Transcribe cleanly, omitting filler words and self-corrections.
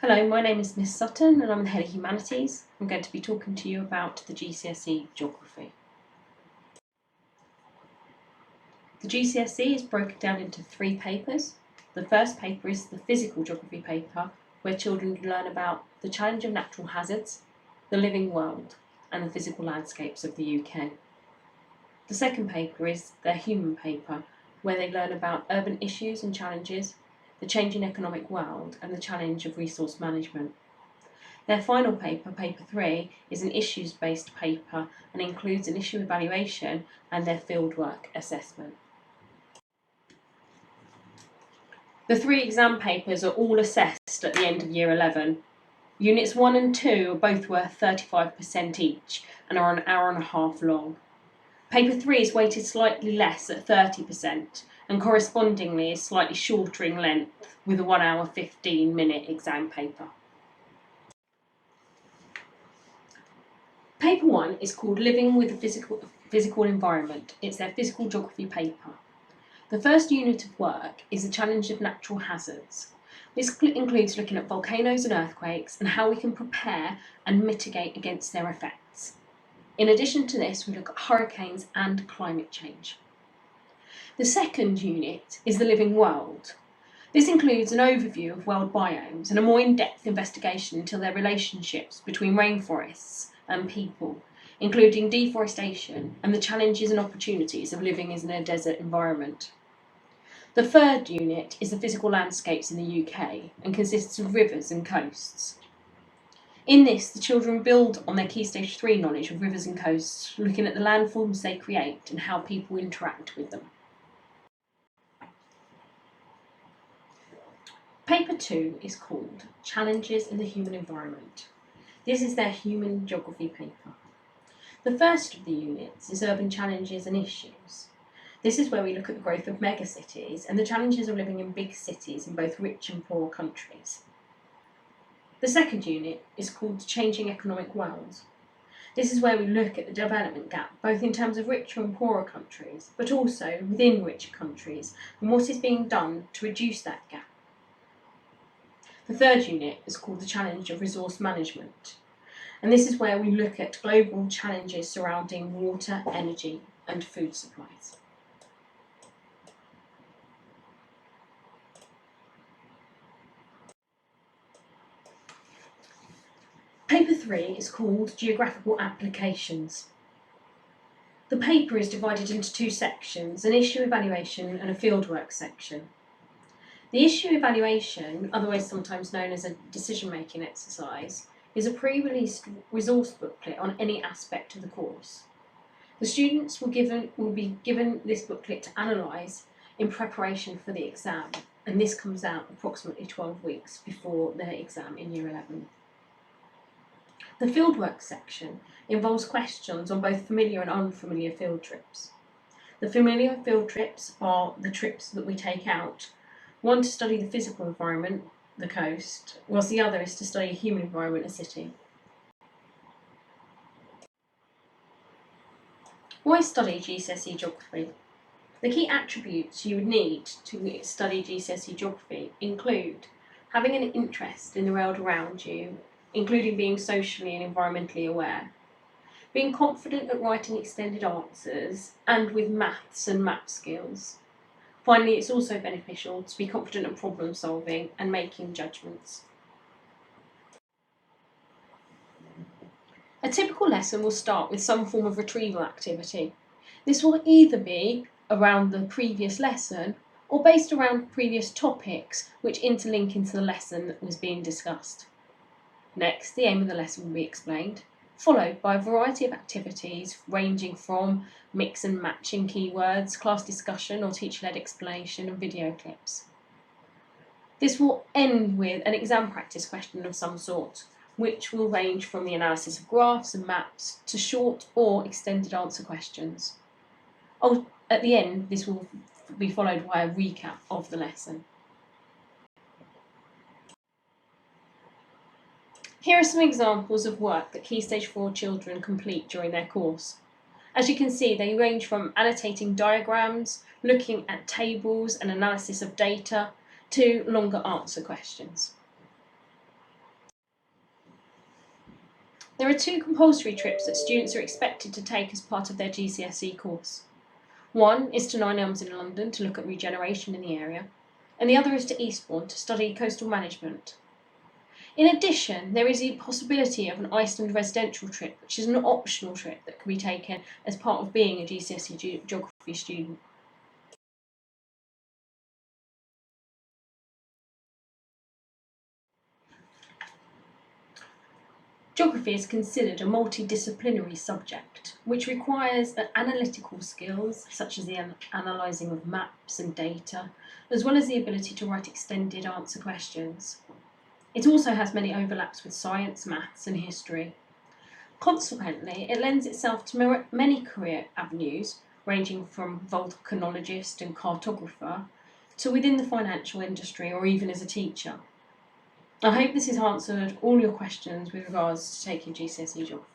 Hello, my name is Miss Sutton and I'm the Head of Humanities. I'm going to be talking to you about the GCSE Geography. The GCSE is broken down into 3 papers. The first paper is the Physical Geography paper, where children learn about the challenge of natural hazards, the living world, and the physical landscapes of the UK. The second paper is their Human paper, where they learn about urban issues and challenges, the changing economic world, and the challenge of resource management. Their final paper, Paper 3, is an issues-based paper and includes an issue evaluation and their fieldwork assessment. The 3 exam papers are all assessed at the end of Year 11. Units 1 and 2 are both worth 35% each and are an hour and a half long. Paper 3 is weighted slightly less at 30% and correspondingly is slightly shorter in length with a 1 hour 15-minute exam paper. Paper 1 is called Living with the Physical Environment. It's their physical geography paper. The first unit of work is the challenge of natural hazards. This includes looking at volcanoes and earthquakes and how we can prepare and mitigate against their effects. In addition to this, we look at hurricanes and climate change. The second unit is the living world. This includes an overview of world biomes and a more in-depth investigation into their relationships between rainforests and people, including deforestation and the challenges and opportunities of living in a desert environment. The third unit is the physical landscapes in the UK and consists of rivers and coasts. In this, the children build on their Key Stage 3 knowledge of rivers and coasts, looking at the landforms they create and how people interact with them. Paper 2 is called Challenges in the Human Environment. This is their Human Geography paper. The first of the units is Urban Challenges and Issues. This is where we look at the growth of megacities and the challenges of living in big cities in both rich and poor countries. The second unit is called The Changing Economic World. This is where we look at the development gap, both in terms of richer and poorer countries, but also within richer countries, and what is being done to reduce that gap. The third unit is called The Challenge of Resource Management, and this is where we look at global challenges surrounding water, energy, and food supplies. Paper 3 is called Geographical Applications. The paper is divided into 2 sections, an issue evaluation and a fieldwork section. The issue evaluation, otherwise sometimes known as a decision-making exercise, is a pre-released resource booklet on any aspect of the course. The students will be given this booklet to analyse in preparation for the exam, and this comes out approximately 12 weeks before their exam in Year 11. The fieldwork section involves questions on both familiar and unfamiliar field trips. The familiar field trips are the trips that we take out, one to study the physical environment, the coast, whilst the other is to study a human environment, a city. Why study GCSE Geography? The key attributes you would need to study GCSE Geography include having an interest in the world around you, including being socially and environmentally aware, being confident at writing extended answers and with maths and map skills. Finally, it's also beneficial to be confident at problem solving and making judgments. A typical lesson will start with some form of retrieval activity. This will either be around the previous lesson or based around previous topics which interlink into the lesson that was being discussed. Next, the aim of the lesson will be explained, followed by a variety of activities ranging from mix and matching keywords, class discussion or teacher-led explanation and video clips. This will end with an exam practice question of some sort, which will range from the analysis of graphs and maps to short or extended answer questions. At the end, this will be followed by a recap of the lesson. Here are some examples of work that Key Stage 4 children complete during their course. As you can see, they range from annotating diagrams, looking at tables and analysis of data, to longer answer questions. There are 2 compulsory trips that students are expected to take as part of their GCSE course. One is to Nine Elms in London to look at regeneration in the area, and the other is to Eastbourne to study coastal management. In addition, there is the possibility of an Iceland residential trip, which is an optional trip that can be taken as part of being a GCSE geography student. Geography is considered a multidisciplinary subject, which requires analytical skills such as the analysing of maps and data, as well as the ability to write extended answer questions. It also has many overlaps with science, maths and history. Consequently, it lends itself to many career avenues, ranging from volcanologist and cartographer to within the financial industry or even as a teacher. I hope this has answered all your questions with regards to taking GCSE geography.